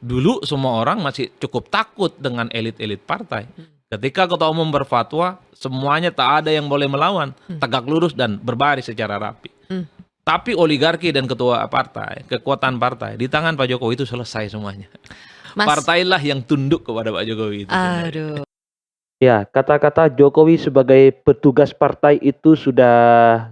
Dulu semua orang masih cukup takut dengan elit-elit partai. Ketika ketua umum berfatwa, semuanya tak ada yang boleh melawan, tegak lurus dan berbaris secara rapi. Tapi oligarki dan ketua partai, kekuatan partai di tangan Pak Jokowi itu selesai semuanya. Mas, Partailah yang tunduk kepada Pak Jokowi itu sebenarnya. aduh. Ya, kata-kata Jokowi sebagai petugas partai itu sudah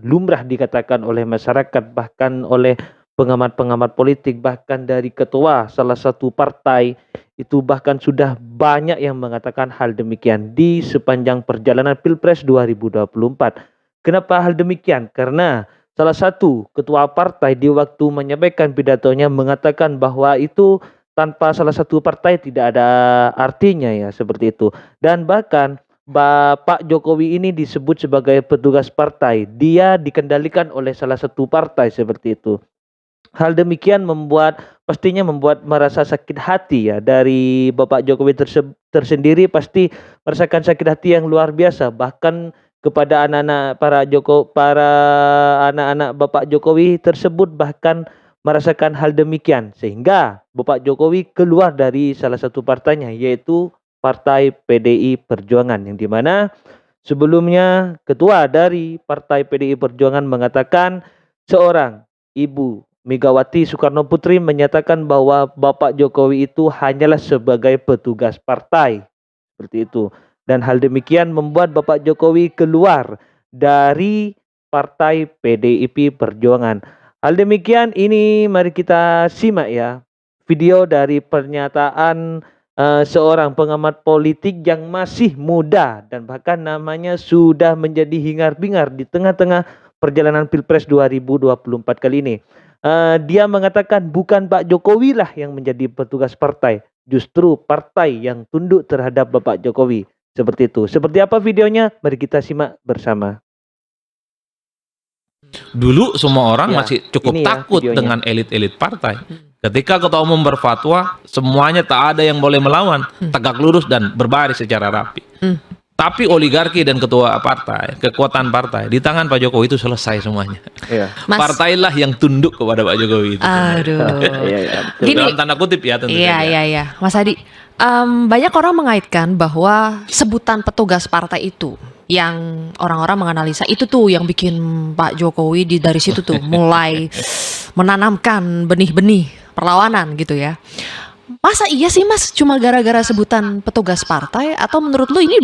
lumrah dikatakan oleh masyarakat, bahkan oleh pengamat-pengamat politik, bahkan dari ketua salah satu partai itu bahkan sudah banyak yang mengatakan hal demikian di sepanjang perjalanan Pilpres 2024. Kenapa hal demikian? Karena salah satu ketua partai di waktu menyampaikan pidatonya mengatakan bahwa itu tanpa salah satu partai tidak ada artinya ya, seperti itu. Dan bahkan Bapak Jokowi ini disebut sebagai petugas partai. Dia dikendalikan oleh salah satu partai seperti itu. Hal demikian pastinya membuat merasa sakit hati ya dari Bapak Jokowi tersendiri, pasti merasakan sakit hati yang luar biasa. Bahkan kepada anak-anak para anak-anak Bapak Jokowi tersebut bahkan merasakan hal demikian, sehingga Bapak Jokowi keluar dari salah satu partainya, yaitu Partai PDI Perjuangan, yang dimana sebelumnya ketua dari Partai PDI Perjuangan mengatakan seorang Ibu Megawati Soekarno Putri menyatakan bahwa Bapak Jokowi itu hanyalah sebagai petugas partai, seperti itu. Dan hal demikian membuat Bapak Jokowi keluar dari Partai PDIP Perjuangan. Hal demikian ini mari kita simak ya video dari pernyataan seorang pengamat politik yang masih muda dan bahkan namanya sudah menjadi hingar-bingar di tengah-tengah perjalanan Pilpres 2024 kali ini. Dia mengatakan bukan Pak Jokowi lah yang menjadi petugas partai, justru partai yang tunduk terhadap Bapak Jokowi. Seperti itu. Seperti apa videonya? Mari kita simak bersama. Dulu semua orang Ya, masih cukup ini ya takut videonya. dengan elit-elit partai. Ketika ketua umum berfatwa, semuanya tak ada yang boleh melawan, tegak lurus dan berbaris secara rapi. Tapi oligarki dan ketua partai, kekuatan partai di tangan Pak Jokowi itu selesai semuanya. Iya. Mas, Partailah yang tunduk kepada Pak Jokowi itu. aduh. Iya, iya, betul. Gini, Dalam tanda kutip ya tentu iya, saja. iya. Mas Adi, banyak orang mengaitkan bahwa sebutan petugas partai itu yang orang-orang menganalisa itu tuh yang bikin Pak Jokowi dari situ tuh mulai menanamkan benih-benih perlawanan gitu ya. Masa iya sih Mas cuma gara-gara sebutan petugas partai, atau menurut lu ini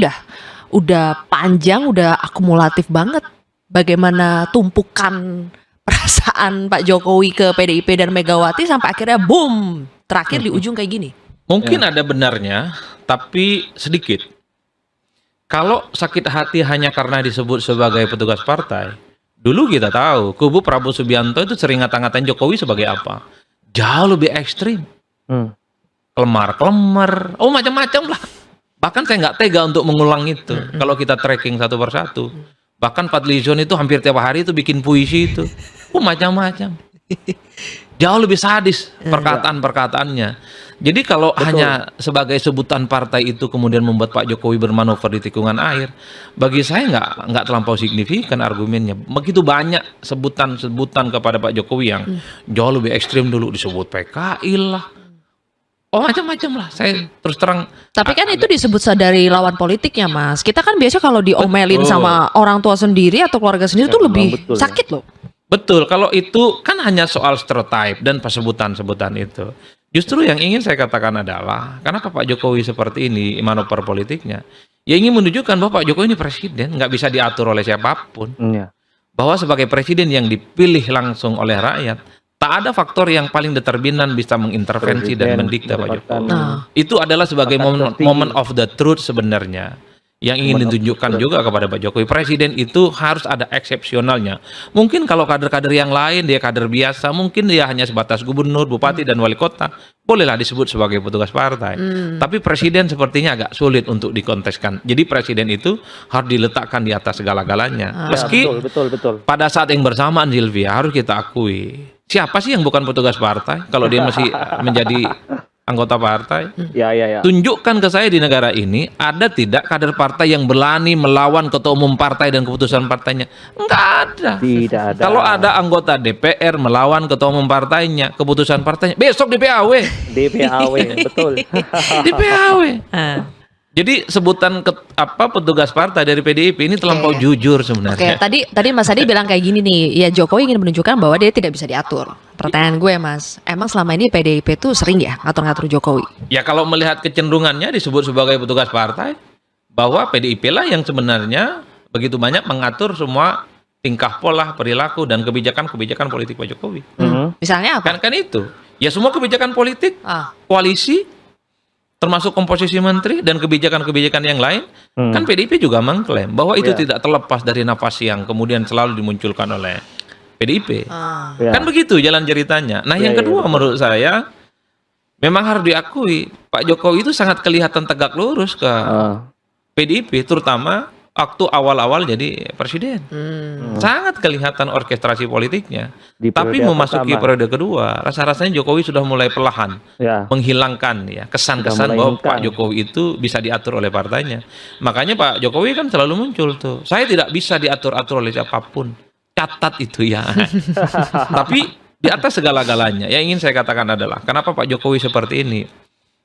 udah panjang, udah akumulatif banget bagaimana tumpukan perasaan Pak Jokowi ke PDIP dan Megawati sampai akhirnya boom, terakhir di ujung kayak gini. Mungkin ada benarnya, tapi sedikit. Kalau sakit hati hanya karena disebut sebagai petugas partai, dulu kita tahu kubu Prabowo Subianto itu sering ngata-ngatain Jokowi sebagai apa? Jauh lebih ekstrim. Kelemar-kelemar, oh macam-macam lah. Bahkan saya nggak tega untuk mengulang itu. Kalau kita tracking satu persatu. Bahkan Fadlizon itu hampir tiap hari itu bikin puisi itu. Oh macam-macam. Jauh lebih sadis perkataan-perkataannya. Jadi kalau hanya sebagai sebutan partai itu kemudian membuat Pak Jokowi bermanuver di tikungan air, bagi saya nggak terlampau signifikan argumennya. Begitu banyak sebutan-sebutan kepada Pak Jokowi yang jauh lebih ekstrim, dulu disebut PKI lah. Oh macam-macam lah. Saya terus terang. Tapi kan itu disebut dari lawan politiknya Mas. Kita kan biasanya kalau diomelin Betul. sama orang tua sendiri atau keluarga sendiri Ya, tuh memang lebih betul, ya. sakit loh. Betul, kalau itu kan hanya soal stereotype dan sebutan-sebutan itu. Justru yang ingin saya katakan adalah, kenapa Pak Jokowi seperti ini manuver politiknya? Ya ingin menunjukkan bahwa Pak Jokowi ini presiden, nggak bisa diatur oleh siapapun. Iya. Bahwa sebagai presiden yang dipilih langsung oleh rakyat, tak ada faktor yang paling determinan bisa mengintervensi dan Presiden mendikte Pak mendapatkan Jokowi. Nah. Itu adalah sebagai Bahkan tertinggi. moment of the truth sebenarnya. Yang ingin Moment of ditunjukkan truth. juga kepada Pak Jokowi, presiden itu harus ada eksepsionalnya. Mungkin kalau kader-kader yang lain, dia kader biasa, mungkin dia hanya sebatas gubernur, bupati, dan wali kota, bolehlah disebut sebagai petugas partai. Tapi presiden sepertinya agak sulit untuk dikonteskan. Jadi presiden itu harus diletakkan di atas segala-galanya. Ya, Meski betul. pada saat yang bersamaan, Silvia, harus kita akui, siapa sih yang bukan petugas partai kalau dia masih menjadi anggota partai. Ya, ya, ya. Tunjukkan ke saya di negara ini ada tidak kader partai yang berani melawan ketua umum partai dan keputusan partainya? Enggak ada. Tidak ada. Kalau ada anggota DPR melawan ketua umum partainya, keputusan partainya, besok DPAW. DPAW, betul. DPAW. Ah. Jadi sebutan petugas partai dari PDIP ini terlampau Oke. jujur Oke, sebenarnya. tadi Mas Adi bilang kayak gini nih, ya Jokowi ingin menunjukkan bahwa dia tidak bisa diatur. Pertanyaan gue, Mas, emang selama ini PDIP tuh sering ya ngatur-ngatur Jokowi? Ya kalau melihat kecenderungannya disebut sebagai petugas partai, bahwa PDIP lah yang sebenarnya begitu banyak mengatur semua tingkah pola, perilaku, dan kebijakan-kebijakan politik Pak Jokowi. Misalnya apa? Kan itu. Ya semua kebijakan politik, Ah, koalisi, termasuk komposisi menteri dan kebijakan-kebijakan yang lain, kan PDIP juga mengklaim bahwa itu Ya. tidak terlepas dari nafas yang kemudian selalu dimunculkan oleh PDIP. ah. Ya. Kan begitu jalan ceritanya. Nah, yang Ya, ya, kedua betul. menurut saya memang harus diakui Pak Jokowi itu sangat kelihatan tegak lurus ke Ah. PDIP, terutama waktu awal-awal jadi presiden. Sangat kelihatan orkestrasi politiknya. Di Tapi periode memasuki pertama. periode kedua, rasa-rasanya Jokowi sudah mulai perlahan Ya. menghilangkan ya kesan-kesan Sudah mulai bahwa hengkang. Pak Jokowi itu bisa diatur oleh partainya. Makanya Pak Jokowi kan selalu muncul tuh. Saya tidak bisa diatur-atur oleh siapapun. Catat itu ya. Tapi di atas segala-galanya, yang ingin saya katakan adalah kenapa Pak Jokowi seperti ini?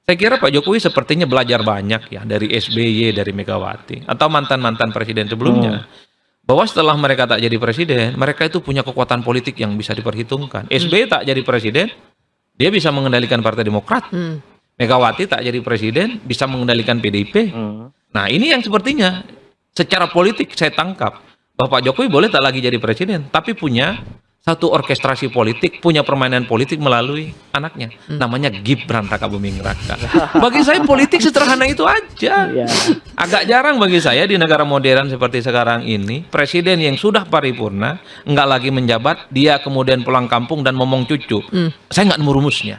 Saya kira Pak Jokowi sepertinya belajar banyak ya dari SBY, dari Megawati, atau mantan-mantan presiden sebelumnya. Bahwa setelah mereka tak jadi presiden, mereka itu punya kekuatan politik yang bisa diperhitungkan. SBY tak jadi presiden, dia bisa mengendalikan Partai Demokrat. Megawati tak jadi presiden, bisa mengendalikan PDIP. Nah, ini yang sepertinya secara politik saya tangkap bahwa Pak Jokowi boleh tak lagi jadi presiden, tapi punya satu orkestrasi politik, punya permainan politik melalui anaknya. Namanya Gibran Rakabuming Raka. Bagi saya politik sederhana itu aja. Ya. Agak jarang bagi saya di negara modern seperti sekarang ini, presiden yang sudah paripurna, nggak lagi menjabat, dia kemudian pulang kampung dan ngomong cucu. Saya nggak nemu rumusnya.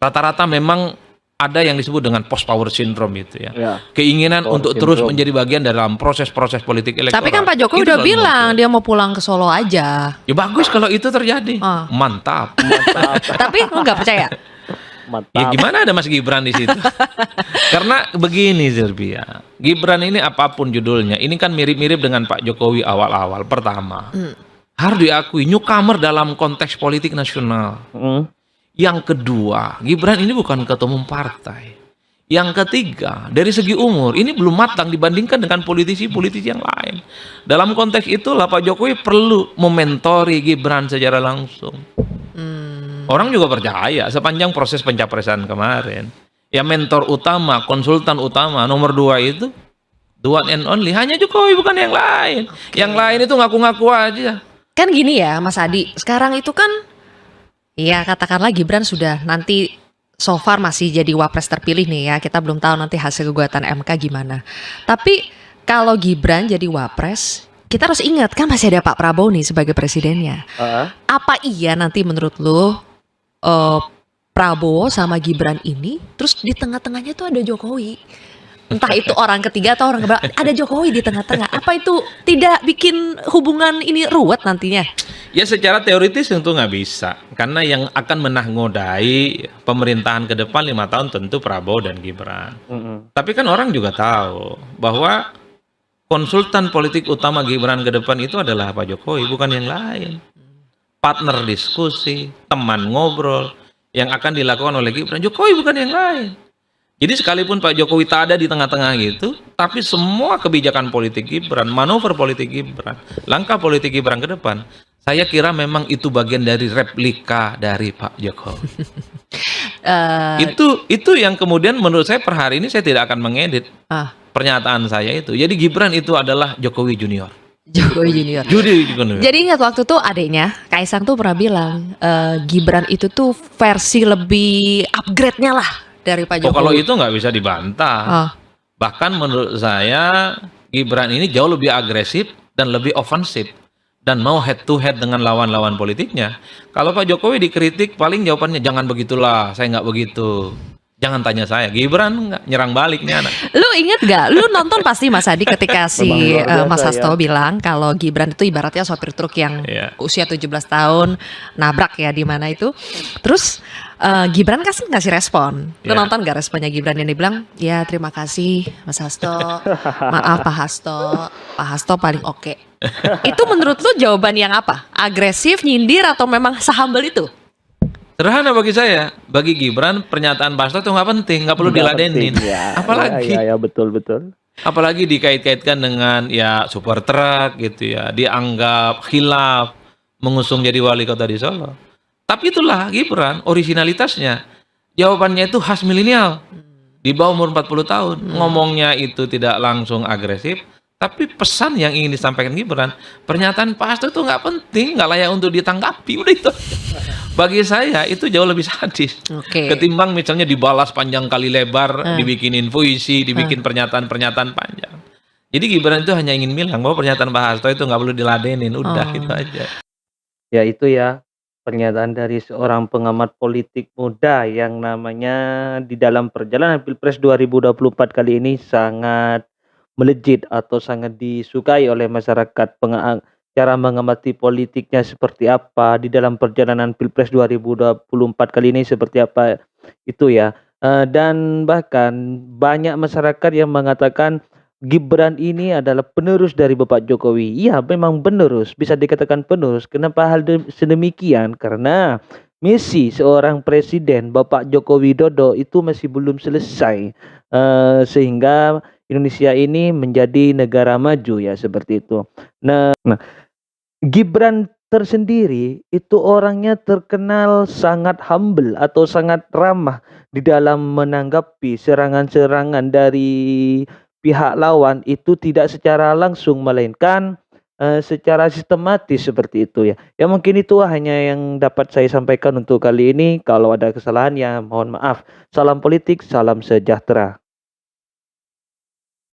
Rata-rata memang ada yang disebut dengan post power syndrome itu ya. Ya. Keinginan Power untuk terus syndrome. menjadi bagian dalam proses-proses politik elektoral. Tapi kan Pak Jokowi Itu udah selalu bilang muncul. dia mau pulang ke Solo aja. Ya bagus kalau itu terjadi. Ah. Mantap. Mantap. Tapi lu nggak percaya? Mantap. Ya gimana ada Mas Gibran di situ? Karena begini Silvia, Gibran ini apapun judulnya, ini kan mirip-mirip dengan Pak Jokowi awal-awal. Pertama, harus diakui newcomer dalam konteks politik nasional. Yang kedua, Gibran ini bukan ketua umum partai. Yang ketiga, dari segi umur, ini belum matang dibandingkan dengan politisi-politisi yang lain. Dalam konteks itulah Pak Jokowi perlu mementori Gibran secara langsung. Orang juga percaya sepanjang proses pencapresan kemarin. Ya mentor utama, konsultan utama, nomor 2 itu, the one and only, hanya Jokowi bukan yang lain. Yang lain itu ngaku-ngaku aja. Kan gini ya Mas Adi, sekarang itu kan ya katakanlah Gibran sudah nanti so far masih jadi wapres terpilih nih ya. Kita belum tahu nanti hasil gugatan MK gimana. Tapi kalau Gibran jadi wapres, kita harus ingat kan masih ada Pak Prabowo nih sebagai presidennya. Apa iya nanti menurut lu Prabowo sama Gibran ini terus di tengah-tengahnya tuh ada Jokowi? Entah itu orang ketiga atau orang keberapa, ada Jokowi di tengah-tengah. Apa itu tidak bikin hubungan ini ruwet nantinya? Ya secara teoritis tentu nggak bisa. Karena yang akan menahkodai pemerintahan ke depan 5 tahun tentu Prabowo dan Gibran. Tapi kan orang juga tahu bahwa konsultan politik utama Gibran ke depan itu adalah Pak Jokowi, bukan yang lain. Partner diskusi, teman ngobrol yang akan dilakukan oleh Gibran. Jokowi bukan yang lain. Jadi sekalipun Pak Jokowi tak ada di tengah-tengah gitu, tapi semua kebijakan politik Gibran, manuver politik Gibran, langkah politik Gibran ke depan, saya kira memang itu bagian dari replika dari Pak Jokowi. Itu yang kemudian menurut saya per hari ini saya tidak akan mengedit pernyataan saya itu. Jadi Gibran itu adalah Jokowi Junior. Jokowi Junior. Junior. Jadi ingat waktu tuh adiknya Kaisang tuh pernah bilang Gibran itu tuh versi lebih upgrade-nya lah dari Pak Jokowi. Kalau itu nggak bisa dibantah. Bahkan menurut saya Gibran ini jauh lebih agresif dan lebih ofensif dan mau head to head dengan lawan-lawan politiknya. Kalau Pak Jokowi dikritik paling jawabannya jangan begitulah, saya nggak begitu. Jangan tanya saya, Gibran nggak nyerang balik nih anak. Lu inget gak? Lu nonton pasti Mas Adi ketika si Memang luar biasa, Mas Hasto ya. bilang kalau Gibran itu ibaratnya sopir truk yang Iya. usia 17 tahun nabrak ya di mana itu. Terus Gibran kasih respon. Lu Ya. nonton gak responnya Gibran yang dibilang, ya terima kasih Mas Hasto, maaf Pak Hasto, Pak Hasto paling oke. Itu menurut lu jawaban yang apa? Agresif, nyindir, atau memang sehumble itu? Sederhana bagi saya, bagi Gibran pernyataan Pak Hasto itu nggak penting, nggak perlu Nggak diladenin. penting, ya. Apalagi Ya, betul betul. apalagi dikait-kaitkan dengan ya super truck gitu ya, dianggap khilaf mengusung jadi wali kota di Solo. Tapi itulah Gibran, originalitasnya. Jawabannya itu khas milenial. Di bawah umur 40 tahun. Ngomongnya itu tidak langsung agresif, tapi pesan yang ingin disampaikan Gibran, pernyataan Pak Hasto itu nggak penting, nggak layak untuk ditanggapi, udah itu. Bagi saya itu jauh lebih sadis. Oke. Ketimbang misalnya dibalas panjang kali lebar, dibikinin puisi, dibikin pernyataan-pernyataan panjang. Jadi Gibran itu hanya ingin bilang bahwa pernyataan Pak Hasto itu nggak perlu diladenin, udah gitu aja. Ya itu ya pernyataan dari seorang pengamat politik muda yang namanya di dalam perjalanan Pilpres 2024 kali ini sangat melejit atau sangat disukai oleh masyarakat. Cara mengamati politiknya seperti apa di dalam perjalanan Pilpres 2024 kali ini seperti apa itu ya. Dan bahkan banyak masyarakat yang mengatakan Gibran ini adalah penerus dari Bapak Jokowi. Iya, memang penerus, bisa dikatakan penerus. Kenapa sedemikian? Karena misi seorang presiden Bapak Joko Widodo itu masih belum selesai, sehingga Indonesia ini menjadi negara maju ya seperti itu. Nah, Gibran tersendiri itu orangnya terkenal sangat humble atau sangat ramah di dalam menanggapi serangan-serangan dari pihak lawan itu tidak secara langsung melainkan secara sistematis seperti itu ya. Ya mungkin itu hanya yang dapat saya sampaikan untuk kali ini. Kalau ada kesalahan ya mohon maaf. Salam politik, salam sejahtera.